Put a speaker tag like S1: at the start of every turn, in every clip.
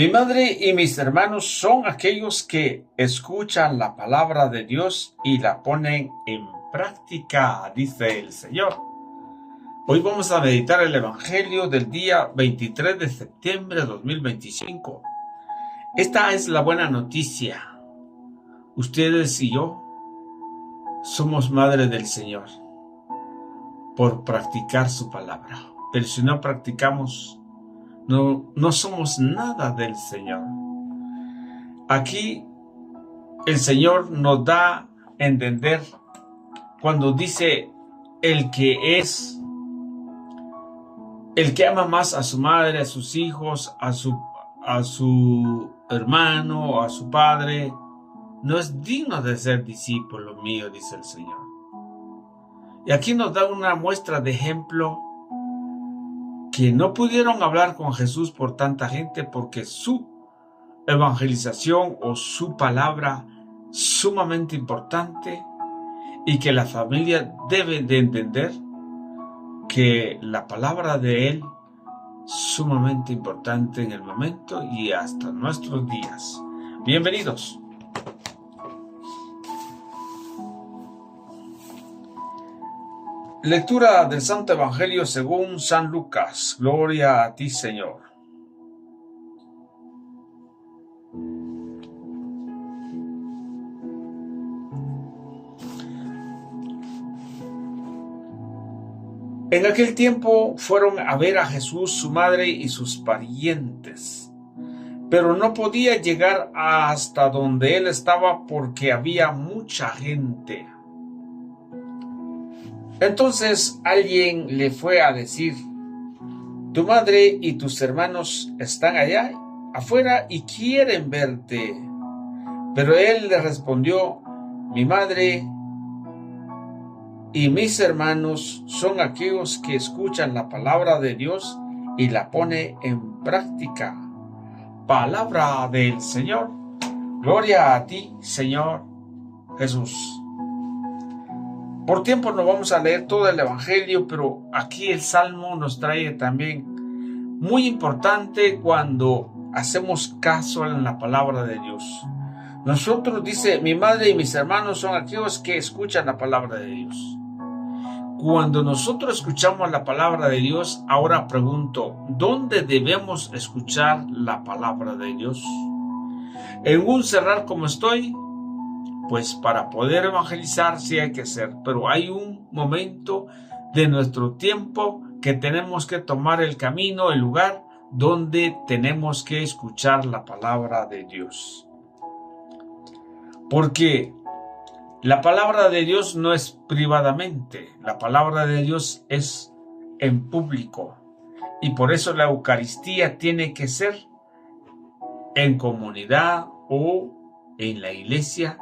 S1: Mi madre y mis hermanos son aquellos que escuchan la palabra de Dios y la ponen en práctica, dice el Señor. Hoy vamos a meditar el Evangelio del día 23 de septiembre de 2025. Esta es la buena noticia. Ustedes y yo somos madre del Señor por practicar su palabra. Pero si no practicamos, no somos nada del Señor. Aquí el Señor nos da a entender cuando dice el que ama más a su madre, a sus hijos, a su hermano, a su padre, no es digno de ser discípulo mío, dice el Señor. Y aquí nos da una muestra de ejemplo que no pudieron hablar con Jesús por tanta gente porque su evangelización o su palabra sumamente importante, y que la familia debe de entender que la palabra de Él sumamente importante en el momento y hasta nuestros días. Bienvenidos. Lectura del Santo Evangelio según San Lucas. Gloria a ti, Señor. En aquel tiempo fueron a ver a Jesús su madre y sus parientes, pero no podía llegar hasta donde él estaba porque había mucha gente. Entonces alguien le fue a decir: tu madre y tus hermanos están allá afuera y quieren verte. Pero él le respondió: mi madre y mis hermanos son aquellos que escuchan la palabra de Dios y la ponen en práctica. Palabra del Señor. Gloria a ti, Señor Jesús. Por tiempo no vamos a leer todo el Evangelio, pero aquí el Salmo nos trae también muy importante cuando hacemos caso en la palabra de Dios. Nosotros, dice, mi madre y mis hermanos son aquellos que escuchan la palabra de Dios. Cuando nosotros escuchamos la palabra de Dios, ahora pregunto, ¿dónde debemos escuchar la palabra de Dios? ¿En un cerrar como estoy? Pues para poder evangelizar sí hay que hacer, pero hay un momento de nuestro tiempo que tenemos que tomar el camino, el lugar donde tenemos que escuchar la palabra de Dios. Porque la palabra de Dios no es privadamente, la palabra de Dios es en público. Y por eso la Eucaristía tiene que ser en comunidad o en la iglesia,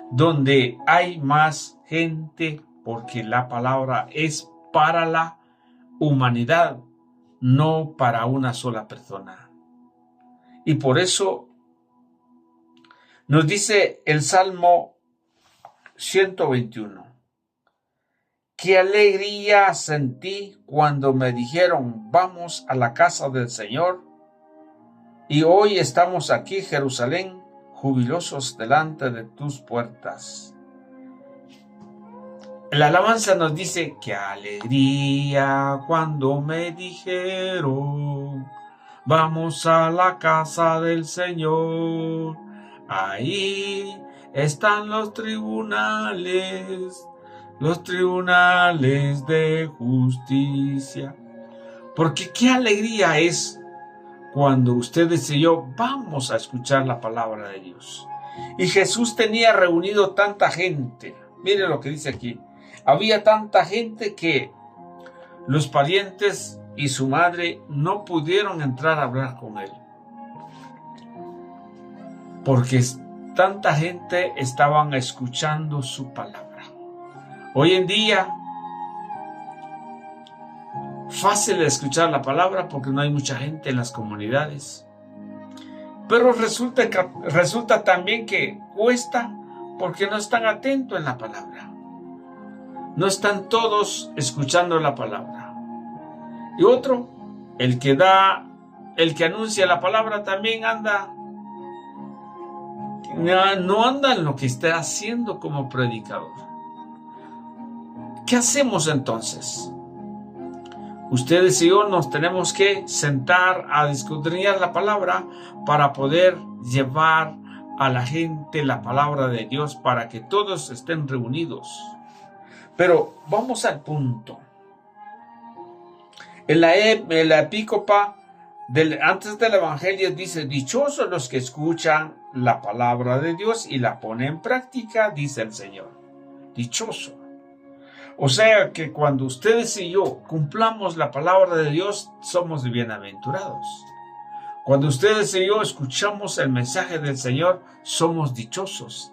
S1: donde hay más gente, porque la palabra es para la humanidad, no para una sola persona. Y por eso nos dice el Salmo 121. Qué alegría sentí cuando me dijeron: vamos a la casa del Señor. Y hoy estamos aquí, Jerusalén, jubilosos delante de tus puertas. La alabanza nos dice: qué alegría cuando me dijeron: vamos a la casa del Señor. Ahí están los tribunales de justicia. Porque qué alegría es cuando ustedes y yo vamos a escuchar la palabra de Dios. Y Jesús tenía reunido tanta gente. Mire lo que dice aquí. Había tanta gente que los parientes y su madre no pudieron entrar a hablar con él. Porque tanta gente estaban escuchando su palabra. Hoy en día, fácil de escuchar la palabra porque no hay mucha gente en las comunidades. Pero resulta también que cuesta porque no están atentos en la palabra. No están todos escuchando la palabra. Y otro, el que da el que anuncia la palabra también no anda en lo que está haciendo como predicador. ¿Qué hacemos entonces? Ustedes y yo nos tenemos que sentar a escudriñar la palabra para poder llevar a la gente la palabra de Dios para que todos estén reunidos. Pero vamos al punto. En la epícopa antes del Evangelio dice: dichosos los que escuchan la palabra de Dios y la ponen en práctica, dice el Señor. Dichoso. O sea que cuando ustedes y yo cumplamos la palabra de Dios, somos bienaventurados. Cuando ustedes y yo escuchamos el mensaje del Señor, somos dichosos.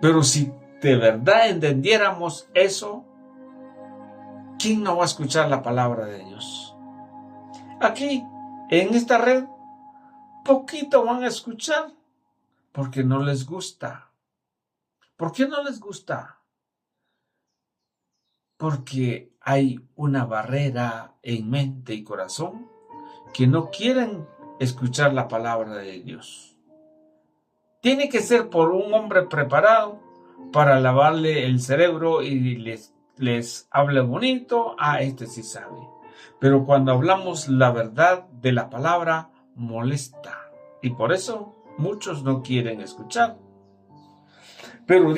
S1: Pero si de verdad entendiéramos eso, ¿quién no va a escuchar la palabra de Dios? Aquí, en esta red, poquito van a escuchar porque no les gusta. ¿Por qué no les gusta? Porque hay una barrera en mente y corazón que no quieren escuchar la palabra de Dios. Tiene que ser por un hombre preparado para lavarle el cerebro y les hable bonito. Este sí sabe. Pero cuando hablamos la verdad de la palabra, molesta. Y por eso muchos no quieren escuchar. Pero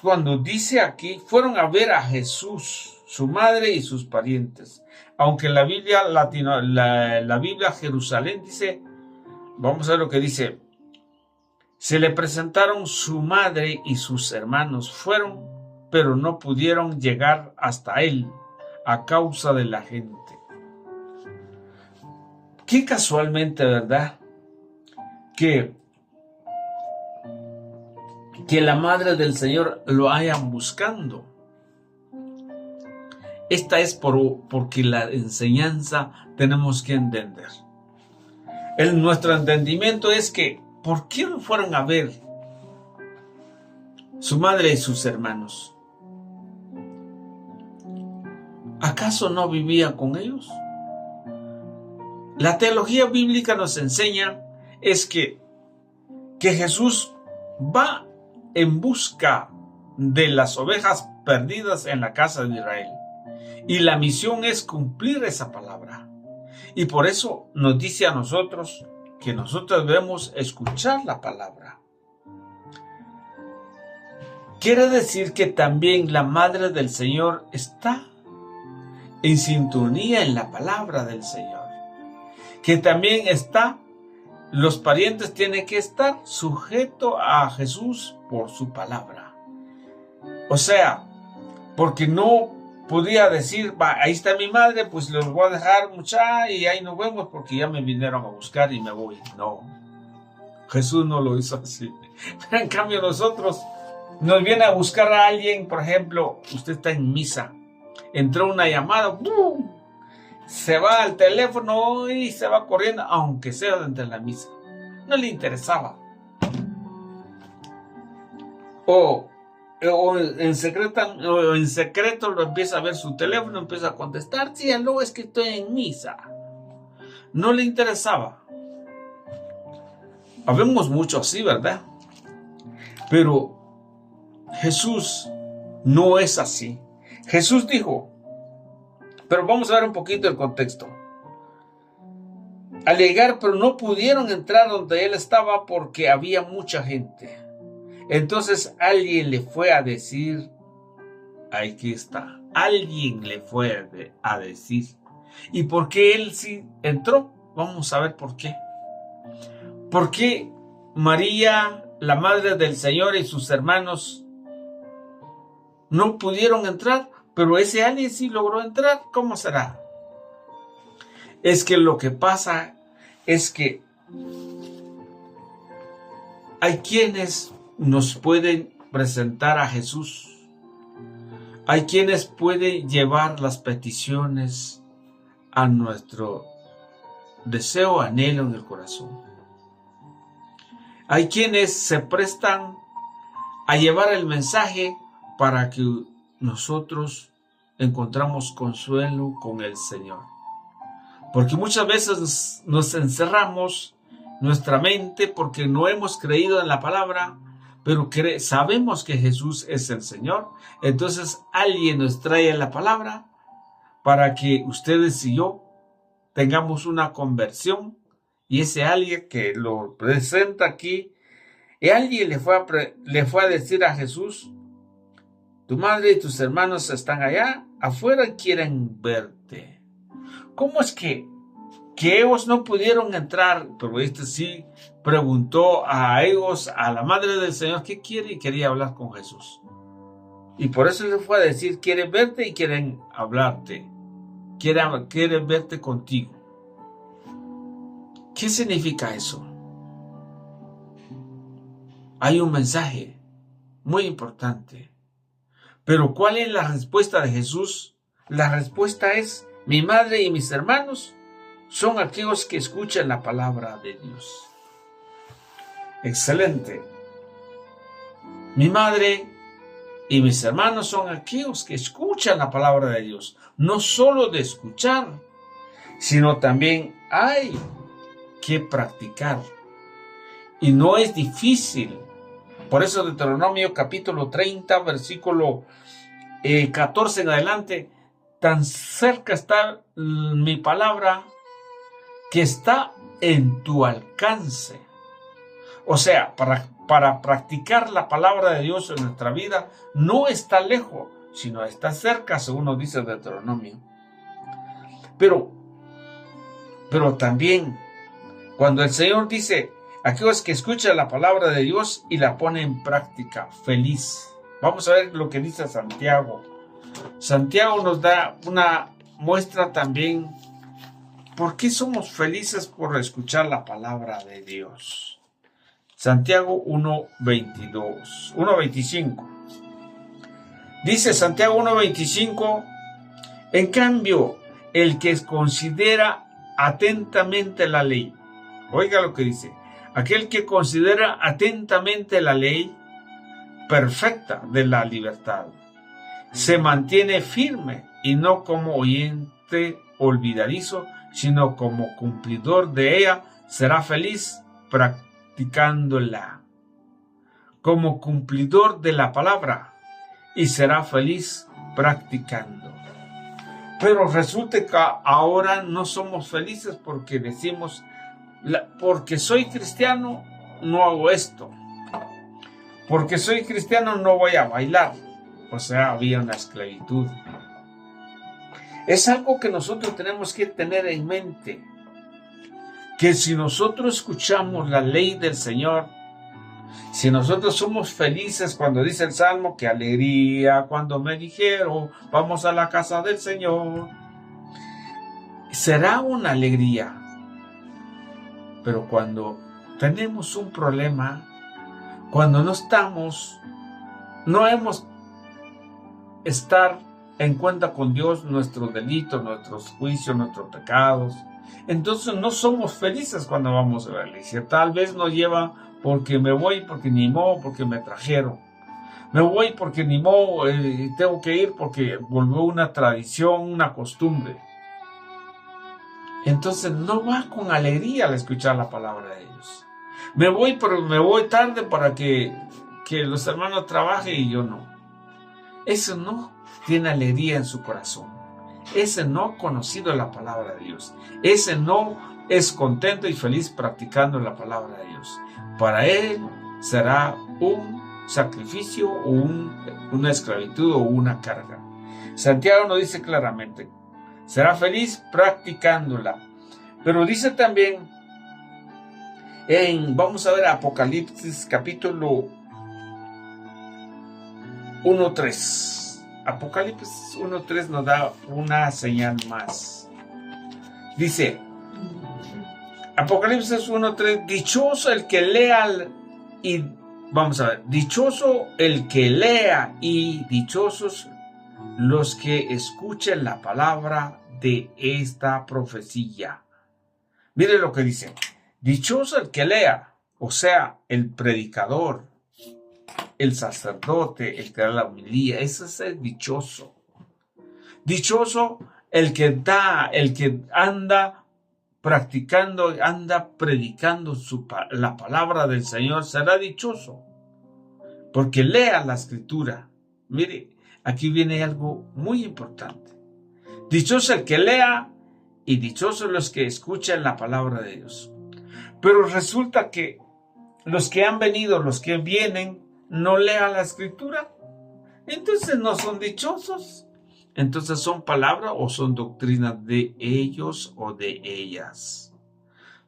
S1: cuando dice aquí, fueron a ver a Jesús, su madre y sus parientes. Aunque la Biblia la Biblia Jerusalén dice, vamos a ver lo que dice. Se le presentaron su madre y sus hermanos. Fueron, pero no pudieron llegar hasta él a causa de la gente. Qué casualmente, ¿verdad? Que la madre del Señor lo hayan buscando. Esta es porque la enseñanza tenemos que entender. Nuestro entendimiento es que, ¿por qué lo fueron a ver su madre y sus hermanos? ¿Acaso no vivía con ellos? La teología bíblica nos enseña es que Jesús va en busca de las ovejas perdidas en la casa de Israel. Y la misión es cumplir esa palabra. Y por eso nos dice a nosotros que nosotros debemos escuchar la palabra. Quiere decir que también la madre del Señor está en sintonía en la palabra del Señor. Que también los parientes tienen que estar sujetos a Jesús por su palabra. O sea, porque no podía decir, ahí está mi madre, pues los voy a dejar y ahí nos vemos porque ya me vinieron a buscar y me voy. No, Jesús no lo hizo así. Pero en cambio nosotros nos viene a buscar a alguien, por ejemplo, usted está en misa, entró una llamada, ¡bum!, se va al teléfono y se va corriendo, aunque sea dentro de la misa. No le interesaba. O en secreto lo empieza a ver su teléfono, empieza a contestar, sí, aló, es que estoy en misa. No le interesaba. Habemos mucho así, ¿verdad? Pero Jesús no es así. Jesús dijo, pero vamos a ver un poquito el contexto. Al llegar, pero no pudieron entrar donde él estaba porque había mucha gente. Entonces alguien le fue a decir, aquí está, alguien le fue a decir. ¿Y por qué él sí entró? Vamos a ver por qué. ¿Por qué María, la madre del Señor, y sus hermanos no pudieron entrar, pero ese alguien sí logró entrar? ¿Cómo será? Es que lo que pasa es que hay quienes nos pueden presentar a Jesús. Hay quienes pueden llevar las peticiones a nuestro deseo, anhelo en el corazón. Hay quienes se prestan a llevar el mensaje para que nosotros encontramos consuelo con el Señor. Porque muchas veces nos encerramos nuestra mente porque no hemos creído en la palabra, pero sabemos que Jesús es el Señor. Entonces alguien nos trae la palabra para que ustedes y yo tengamos una conversión, y ese alguien que lo presenta aquí, y alguien le fue a decir a Jesús: tu madre y tus hermanos están allá afuera y quieren verte. ¿Cómo es que ellos no pudieron entrar? Pero este sí preguntó a ellos, a la madre del Señor, ¿qué quiere? Y quería hablar con Jesús. Y por eso le fue a decir: quieren verte y quieren hablarte. Quieren verte contigo. ¿Qué significa eso? Hay un mensaje muy importante. Pero ¿cuál es la respuesta de Jesús? La respuesta es: mi madre y mis hermanos son aquellos que escuchan la palabra de Dios. Excelente. Mi madre y mis hermanos son aquellos que escuchan la palabra de Dios. No solo de escuchar, sino también hay que practicar. Y no es difícil. Por eso Deuteronomio capítulo 30, versículo 14 en adelante: tan cerca está mi palabra que está en tu alcance. O sea, para practicar la palabra de Dios en nuestra vida, no está lejos, sino está cerca, según nos dice Deuteronomio. Pero también, cuando el Señor dice: aquellos que escuchan la palabra de Dios y la ponen en práctica, feliz. Vamos a ver lo que dice Santiago. Santiago nos da una muestra también por qué somos felices por escuchar la palabra de Dios. Santiago 1:25. Dice Santiago 1:25: en cambio, el que considera atentamente la ley, oiga lo que dice, aquel que considera atentamente la ley perfecta de la libertad, se mantiene firme, y no como oyente olvidadizo, sino como cumplidor de ella, será feliz practicándola. Como cumplidor de la palabra, y será feliz practicando. Pero resulta que ahora no somos felices porque decimos: porque soy cristiano, no hago esto. Porque soy cristiano, no voy a bailar. O sea, había una esclavitud. Es algo que nosotros tenemos que tener en mente. Que si nosotros escuchamos la ley del Señor, si nosotros somos felices, cuando dice el Salmo, qué alegría cuando me dijeron, vamos a la casa del Señor. Será una alegría. Pero cuando tenemos un problema, cuando no hemos estar en cuenta con Dios nuestros delitos, nuestros juicios, nuestros pecados, entonces no somos felices cuando vamos a la iglesia. Tal vez nos lleva porque me voy, porque ni modo, porque me trajeron. Me voy porque ni modo, tengo que ir porque volvió una tradición, una costumbre. Entonces no va con alegría al escuchar la palabra de Dios. Me voy, pero me voy tarde para que los hermanos trabajen y yo no. Eso no tiene alegría en su corazón. Ese no ha conocido la palabra de Dios. Ese no es contento y feliz practicando la palabra de Dios. Para él será un sacrificio o una esclavitud o una carga. Santiago nos dice claramente: será feliz practicándola. Pero dice también vamos a ver Apocalipsis capítulo 1:3. Apocalipsis 1:3 nos da una señal más. Dice Apocalipsis 1:3: dichoso el que lea y vamos a ver, dichoso el que lea y dichosos los que escuchen la palabra de esta profecía. Mire lo que dice: dichoso el que lea, o sea, el predicador, el sacerdote, el que da la homilía, ese es el dichoso. Dichoso el que anda practicando, anda predicando la palabra del Señor, será dichoso, porque lea la Escritura. Mire, aquí viene algo muy importante. Dichoso el que lea y dichosos los que escuchan la palabra de Dios. Pero resulta que los que han venido, los que vienen, no lean la Escritura. Entonces no son dichosos. Entonces son palabras o son doctrinas de ellos o de ellas.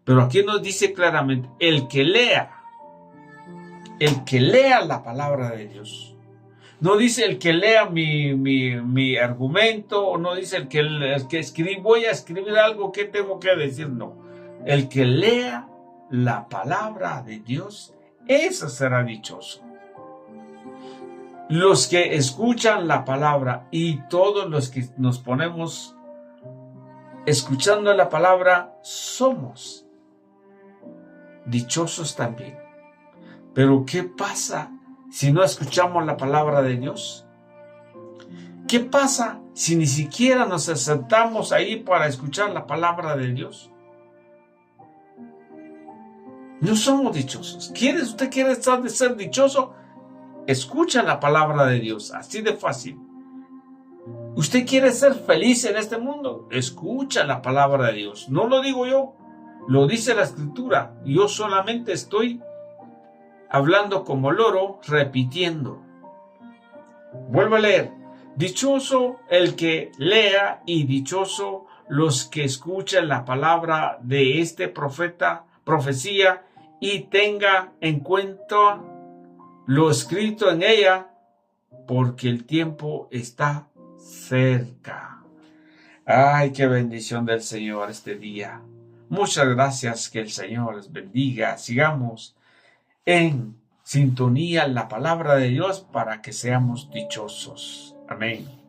S1: Pero aquí nos dice claramente, el que lea la palabra de Dios. No dice el que lea mi argumento, o no dice el que voy a escribir algo que tengo que decir, no. El que lea la palabra de Dios, ese será dichoso. Los que escuchan la palabra y todos los que nos ponemos escuchando la palabra, somos dichosos también. Pero ¿qué pasa si no escuchamos la palabra de Dios? ¿Qué pasa si ni siquiera nos sentamos ahí para escuchar la palabra de Dios? No somos dichosos. ¿Usted quiere ser dichoso? Escucha la palabra de Dios, así de fácil. ¿Usted quiere ser feliz en este mundo? Escucha la palabra de Dios. No lo digo yo, lo dice la Escritura. Yo solamente estoy hablando como loro, repitiendo. Vuelvo a leer. Dichoso el que lea y dichoso los que escuchan la palabra de este profecía y tenga en cuenta lo escrito en ella, porque el tiempo está cerca. Ay, qué bendición del Señor este día. Muchas gracias, que el Señor les bendiga. Sigamos en sintonía la palabra de Dios para que seamos dichosos. Amén.